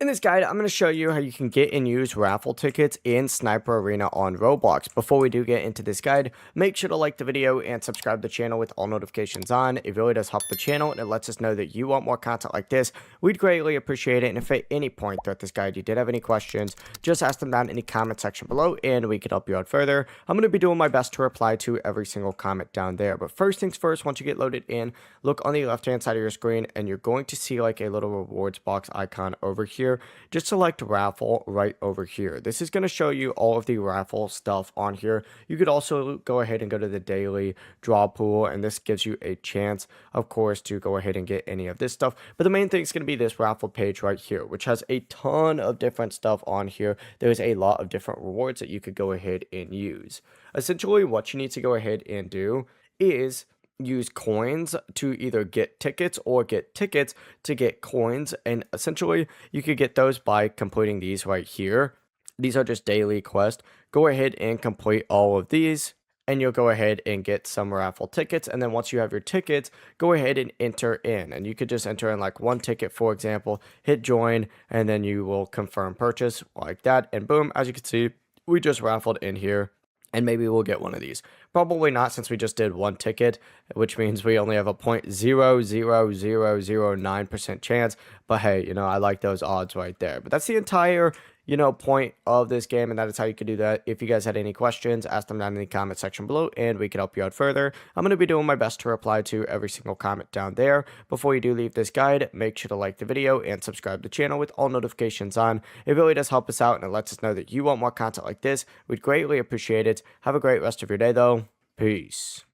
In this guide, I'm going to show you how you can get and use raffle tickets in Sniper Arena on Roblox. Before we do get into this guide, make sure to like the video and subscribe to the channel with all notifications on. It really does help the channel and it lets us know that you want more content like this. We'd greatly appreciate it. And if at any point throughout this guide you did have any questions, just ask them down in the comment section below and we can help you out further. I'm going to be doing my best to reply to every single comment down there. But first things first, once you get loaded in, look on the left hand side of your screen and you're going to see like a little rewards box icon over here. Just select raffle right over here. This is going to show you all of the raffle stuff on here. You could also go ahead and go to the daily draw pool, and this gives you a chance, of course, to go ahead and get any of this stuff. But the main thing is going to be this raffle page right here, which has a ton of different stuff on here. There's a lot of different rewards that you could go ahead and use. Essentially, what you need to go ahead and do is use coins to either get tickets or get tickets to get coins, and essentially you could get those by completing these right here. These are just daily quests. Go ahead and complete all of these and you'll go ahead and get some raffle tickets. And then once you have your tickets, go ahead and enter in, and you could just enter in like one ticket, for example, hit join, and then you will confirm purchase like that, and boom, as you can see, we just raffled in here. And maybe we'll get one of these. Probably not, since we just did one ticket, which means we only have a 0.00009% chance. But hey, I like those odds right there. But that's the entire, point of this game, and that is how you can do that. If you guys had any questions, ask them down in the comment section below, and we can help you out further. I'm going to be doing my best to reply to every single comment down there. Before you do leave this guide, make sure to like the video and subscribe to the channel with all notifications on. It really does help us out, and it lets us know that you want more content like this. We'd greatly appreciate it. Have a great rest of your day, though. Peace.